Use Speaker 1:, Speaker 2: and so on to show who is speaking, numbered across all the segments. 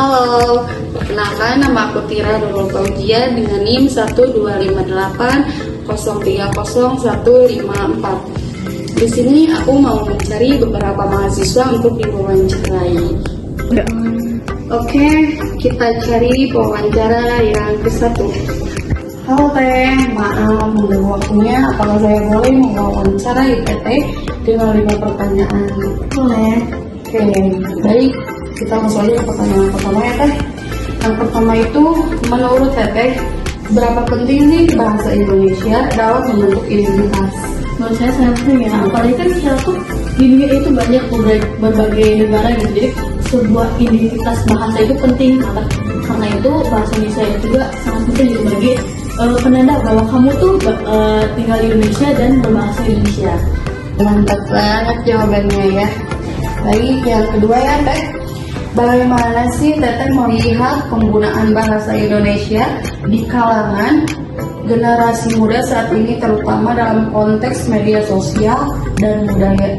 Speaker 1: Halo, perkenalkan nama aku Tira Nurul Fauzia dengan NIM 12580300154. Di sini aku mau mencari beberapa mahasiswa untuk diwawancarai. Oke, kita cari pewawancara yang ke-1. Halo Teh, maaf mengganggu waktunya. Apakah saya boleh mewawancarai Teteh dengan 5 pertanyaan?
Speaker 2: Boleh.
Speaker 1: Oke, baik. Kita langsung aja ke pertanyaan pertama ya Teh. Yang pertama itu, menurut Teteh, berapa penting sih bahasa Indonesia dalam membentuk identitas?
Speaker 2: Menurut saya sangat penting ya. Apalagi kan kita tuh di dunia itu banyak berbagai negara gitu. Jadi sebuah identitas bahasa itu penting. Karena itu bahasa Indonesia juga sangat penting gitu bagi penanda bahwa kamu tuh tinggal di Indonesia dan berbahasa Indonesia.
Speaker 1: Mantap banget jawabannya ya. Baik, yang kedua ya Teh. Bagaimana sih Teteh melihat penggunaan bahasa Indonesia di kalangan generasi muda saat ini, terutama dalam konteks media sosial dan budaya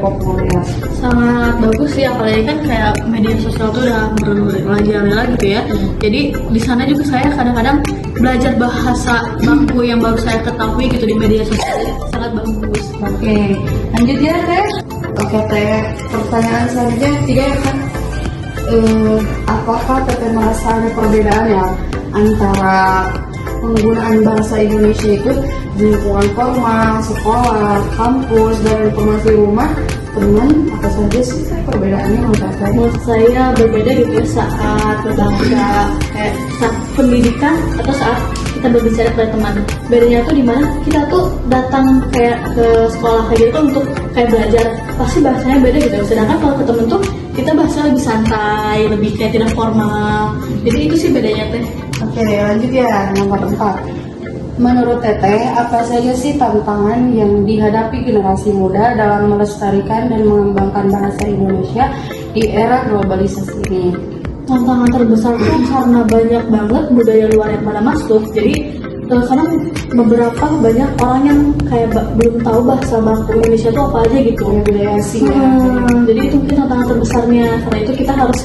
Speaker 1: populer?
Speaker 2: Sangat bagus sih, apalagi kan kayak media sosial tuh udah bermerajalela gitu ya. Jadi di sana juga saya kadang-kadang belajar bahasa baku yang baru saya ketahui gitu di media sosial. Sangat bagus.
Speaker 1: Oke, lanjut ya Teh. Oke Teh, pertanyaan selanjutnya yang 3 ya kan. Apakah Teteh merasa ada perbedaan ya antara penggunaan bahasa Indonesia itu di lingkungan formal, sekolah, kampus, dan informasi rumah dengan apa saja sih perbedaannya menurut Teteh?
Speaker 2: Menurut saya berbeda gitu ya saat berbahasa kayak saat pendidikan atau saat kita berbicara pada teman. Bedanya tuh dimana kita tuh datang kayak ke sekolah kayak gitu untuk kayak belajar, pasti bahasanya beda gitu. Sedangkan kalau ke temen tuh kita bahasa lebih santai, lebih kayak tidak formal. Jadi itu sih bedanya Teh.
Speaker 1: Oke, lanjut ya, nomor 4. Menurut Teteh, apa saja sih tantangan yang dihadapi generasi muda dalam melestarikan dan mengembangkan bahasa Indonesia di era globalisasi ini?
Speaker 2: Tantangan terbesar tuh karena banyak banget budaya luar yang pada masuk. Jadi karena beberapa banyak orang yang kayak belum tahu bahasa baku Indonesia itu apa aja gitu.
Speaker 1: Budaya asing ya.
Speaker 2: Jadi itu mungkin tantangan terbesarnya. Karena itu kita harus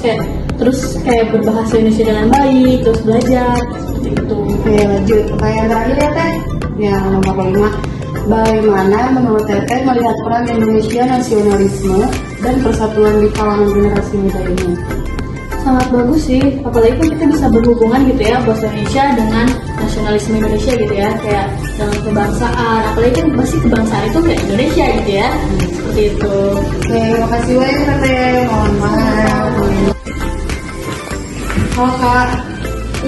Speaker 2: terus berbahasa Indonesia dengan baik, terus belajar gitu.
Speaker 1: Oke, lanjut pertanyaan terakhir ya Teh. Yang nomor 5. Bagaimana menurut Teteh melihat peran Indonesia nasionalisme dan persatuan di kalangan generasi muda ini?
Speaker 2: Sangat bagus sih, apalagi kan kita bisa berhubungan gitu ya bahasa Indonesia dengan nasionalisme Indonesia gitu ya, kayak dengan kebangsaan, apalagi kan pasti kebangsaan itu kayak Indonesia gitu ya, seperti itu.
Speaker 1: Oke, makasih banyak Teteh. Mohon maaf. Halo Kak.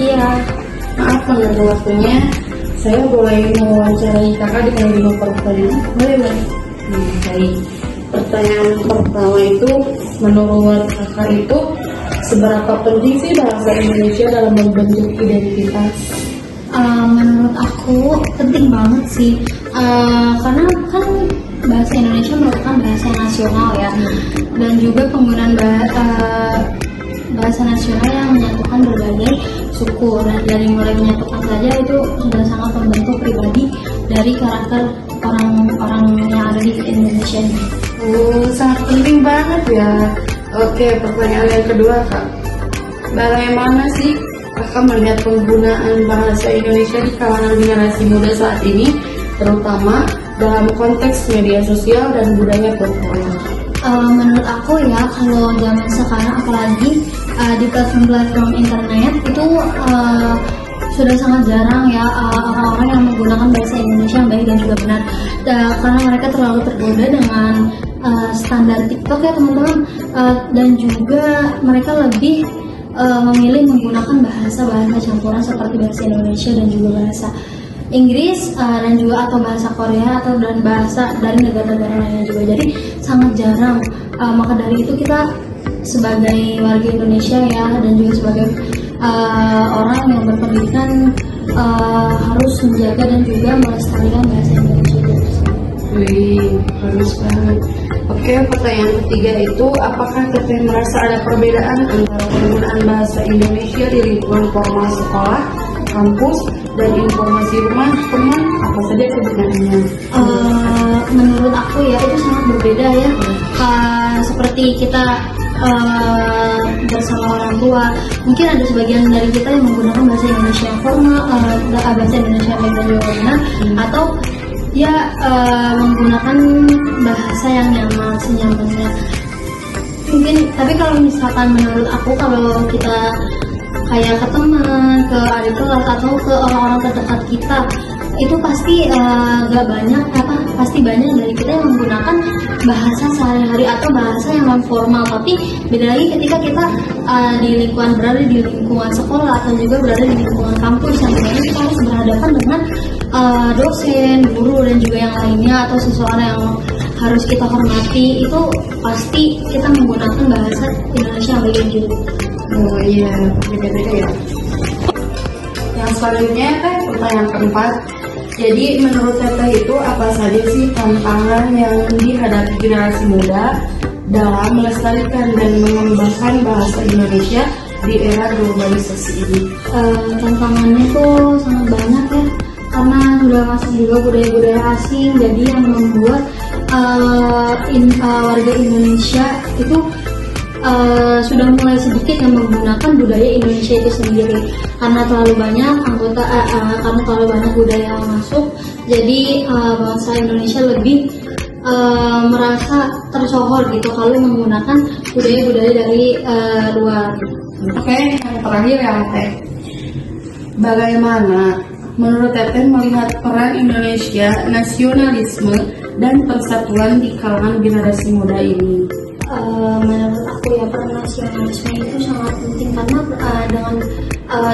Speaker 2: Iya.
Speaker 1: Maaf mengganggu waktunya. Saya boleh mewawancarai Kakak dengan 5 pertanyaan?
Speaker 2: Boleh.
Speaker 1: Baik. Pertanyaan pertama itu, menurut Kakak itu seberapa penting sih bahasa Indonesia dalam membentuk identitas?
Speaker 3: Menurut aku penting banget sih, karena kan bahasa Indonesia merupakan bahasa nasional ya, dan juga penggunaan bahasa nasional yang menyatukan berbagai suku. Dan dari mulai menyatukan saja itu sudah sangat membentuk pribadi dari karakter orang-orang yang ada di Indonesia ini.
Speaker 1: Sangat penting banget ya. Oke, pertanyaan yang kedua Kak. Bagaimana sih Kakak melihat penggunaan bahasa Indonesia di kalangan generasi muda saat ini, terutama dalam konteks media sosial dan budaya populer?
Speaker 3: Menurut aku ya, kalau zaman sekarang apalagi di platform-platform internet itu sudah sangat jarang ya orang-orang yang menggunakan bahasa Indonesia yang baik dan juga benar. Karena mereka terlalu tergoda dengan standar TikTok ya teman-teman, dan juga mereka lebih memilih menggunakan bahasa-bahasa campuran seperti bahasa Indonesia dan juga bahasa Inggris dan juga atau bahasa Korea dan bahasa dari negara-negara lainnya juga. Jadi sangat jarang. Maka dari itu kita sebagai warga Indonesia ya, dan juga sebagai orang yang berpendidikan harus menjaga dan juga melestarikan bahasa Indonesia.
Speaker 1: Wih, bagus banget. Oke, pertanyaan ketiga itu, apakah Teteh merasa ada perbedaan antara penggunaan bahasa Indonesia di lingkungan formal sekolah, kampus, dan informasi rumah teman? Apa saja perbedaannya?
Speaker 3: Menurut aku ya itu sangat berbeda ya. Seperti kita bersama orang tua. Mungkin ada sebagian dari kita yang menggunakan bahasa Indonesia yang formal, bahasa Indonesia yang baik dan juga benar, atau ya menggunakan bahasa yang nyaman, senyamannya. Mungkin, tapi kalau misalkan menurut aku, kalau kita kayak ke teman, ke adik kelas atau ke orang-orang terdekat kita, itu pasti pasti banyak dari kita yang menggunakan bahasa sehari-hari atau bahasa yang non formal. Tapi beda lagi ketika kita berada di lingkungan sekolah atau juga berada di lingkungan kampus, yang dimana kita harus berhadapan dengan dosen, guru dan juga yang lainnya, atau seseorang yang harus kita hormati. Itu pasti kita menggunakan bahasa Indonesia yang baik dan juga.
Speaker 1: Oh iya, beda-beda ya. Yang selanjutnya pertanyaan keempat. Jadi menurut Teteh itu apa saja sih tantangan yang dihadapi generasi muda dalam melestarikan dan mengembangkan bahasa Indonesia di era globalisasi ini?
Speaker 3: Tantangannya tuh sangat banyak ya, karena sudah masuk juga budaya-budaya asing, jadi yang membuat warga Indonesia itu sudah mulai sedikit yang menggunakan budaya Indonesia itu sendiri, karena terlalu banyak budaya yang masuk. Jadi bangsa Indonesia lebih merasa tersohor gitu kalau menggunakan budaya-budaya dari luar.
Speaker 1: Oke, yang terakhir ya Teh. Bagaimana menurut Teteh melihat peran Indonesia, nasionalisme dan persatuan di kalangan generasi muda ini?
Speaker 3: Menurut aku ya, peran nasionalisme itu sangat penting karena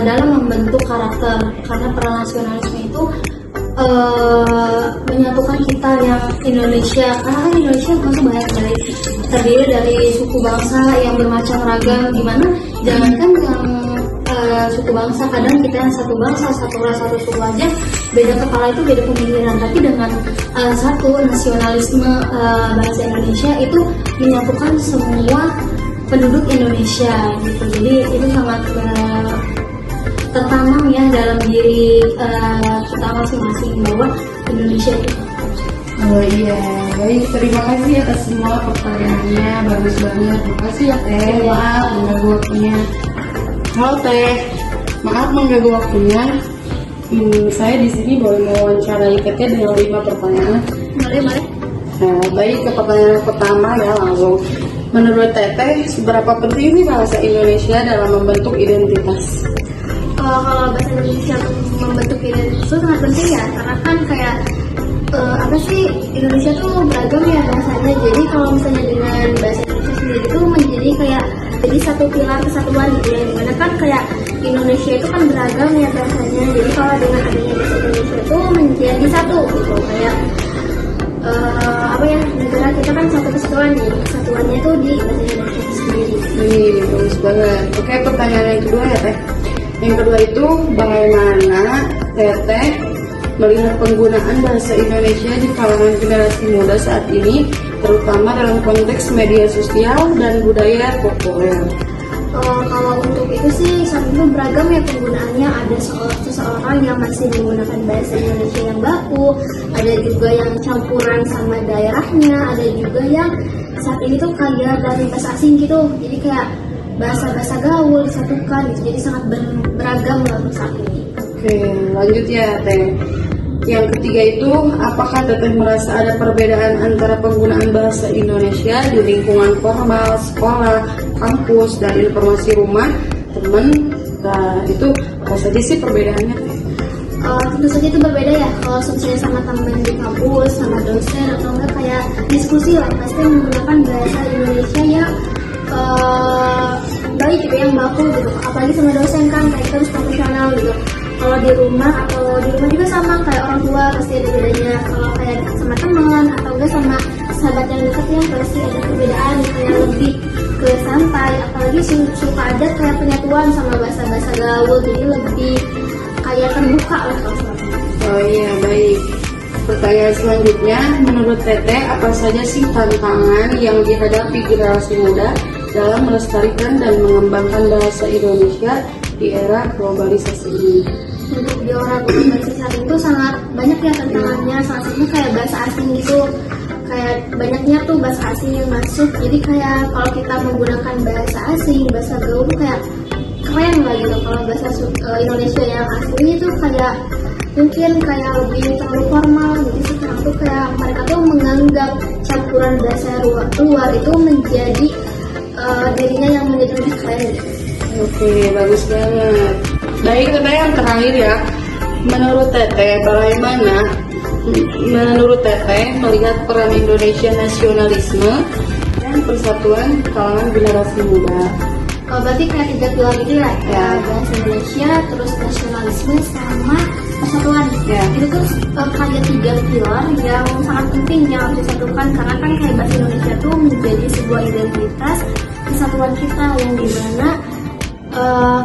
Speaker 3: dalam membentuk karakter, karena peran nasionalisme itu menyatukan kita yang Indonesia, karena kan Indonesia masih banyak terdiri dari suku bangsa yang bermacam ragam, dimana jangankan yang suku bangsa, kadang kita yang satu bangsa, satu ras, satu suku aja beda kepala itu beda pemikiran, tapi dengan satu nasionalisme bahasa Indonesia itu menyatukan semua penduduk Indonesia gitu. Jadi itu sangat tertanam ya dalam diri kita masing-masing bahwa Indonesia itu.
Speaker 1: Oh iya, baik, terima kasih atas semua pertanyaannya, bagus banget. Terima kasih ya Teh, maaf mengganggu waktunya. Halo Teh, maaf mengganggu waktunya. Saya di sini boleh mewawancarai Teteh dengan 5 pertanyaan.
Speaker 3: Boleh.
Speaker 1: Nah, baik, ke pertanyaan pertama ya langsung. Menurut Teteh, seberapa penting sih bahasa Indonesia dalam membentuk identitas?
Speaker 3: Kalau bahasa Indonesia membentuk identitas itu sangat penting ya, karena kan kayak Indonesia tuh beragam ya bahasanya. Jadi kalau misalnya dengan bahasa Indonesia sendiri itu menjadi kayak jadi satu pilar kesatuan gitu ya, dimana kan kayak Indonesia itu kan beragam ya bahasanya. Jadi kalau dengan adanya bahasa Indonesia itu menjadi satu gitu, kayak negara kita kan satu kesatuan, jadi kesatuannya itu di bahasa Indonesia itu sendiri.
Speaker 1: Bagus banget. Oke, pertanyaan yang kedua ya Teh. Yang kedua itu, bagaimana Teteh melihat penggunaan bahasa Indonesia di kalangan generasi muda saat ini, terutama dalam konteks media sosial dan budaya populer?
Speaker 3: Kalau untuk itu sih saat itu beragam ya penggunaannya. Ada seseorang yang masih menggunakan bahasa Indonesia yang baku, ada juga yang campuran sama daerahnya, ada juga yang saat ini tuh kayak dari bahasa asing gitu, jadi kayak bahasa gaul disatukan gitu, jadi sangat beragam lah saat ini.
Speaker 1: Oke, lanjut ya Teh. Yang ketiga itu, apakah Teteh merasa ada perbedaan antara penggunaan bahasa Indonesia di lingkungan formal, sekolah, kampus, dan informasi rumah, teman? Nah, itu apa saja sih perbedaannya Teh?
Speaker 3: Tentu saja itu berbeda ya. Kalau misalnya sama teman di kampus, sama dosen, atau enggak kayak diskusi lah, pasti menggunakan bahasa Indonesia yang baik gitu, yang baku gitu. Apalagi sama dosen kan, kayak kita harus profesional gitu. Kalau di rumah juga sama kayak orang tua pasti ada bedanya. Kalau kayak sama teman atau enggak sama sahabat yang dekat ya pasti ada perbedaan, kayak lebih ke santai. Apalagi suka ada kayak penyatuan sama bahasa gaul, jadi lebih kayak terbuka lah kalau sama teman.
Speaker 1: Oh iya, baik. Pertanyaan selanjutnya, menurut Teteh apa saja sih tantangan yang dihadapi generasi muda dalam melestarikan dan mengembangkan bahasa Indonesia di era globalisasi ini?
Speaker 3: Untuk di era globalisasi saat itu sangat banyak ya tantangannya. Salah satunya kayak bahasa asing gitu, kayak banyaknya tuh bahasa asing yang masuk. Jadi kayak kalau kita menggunakan bahasa asing, bahasa gaul tuh kayak keren lah gitu. Kalau bahasa Indonesia yang aslinya tuh kayak mungkin kayak lebih terlalu formal. Jadi sekarang tuh kayak mereka tuh menganggap campuran bahasa luar itu menjadi dirinya yang menjadi lebih keren gitu.
Speaker 1: Oke, bagus banget. Baik, Teteh, yang terakhir ya. Menurut Teteh, bagaimana menurut Teteh melihat peran Indonesia nasionalisme dan persatuan kalangan generasi muda?
Speaker 3: Kalau berarti kayak 3 pilar gitu ya, bahasa Indonesia, terus nasionalisme sama persatuan.
Speaker 1: Ya.
Speaker 3: Itu tuh kayak 3 pilar yang sangat penting yang harus disatukan, karena kan kayak bahasa Indonesia tuh menjadi sebuah identitas kesatuan kita yang dimana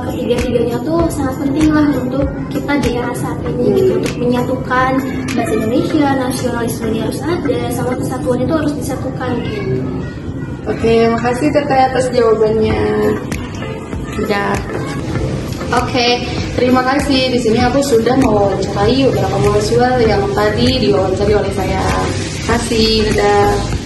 Speaker 3: ketiga-tiganya tuh sangat penting lah untuk kita di era saat ini gitu, untuk menyatukan bahasa Indonesia, nasionalisme harus ada, sama kesatuan itu harus disatukan gitu.
Speaker 1: Oke, makasih Teteh atas jawabannya. Sudah. Oke, terima kasih. Di sini aku sudah mewawancarai beberapa mahasiswa yang tadi diwawancari oleh saya. Terima kasih. Dadah.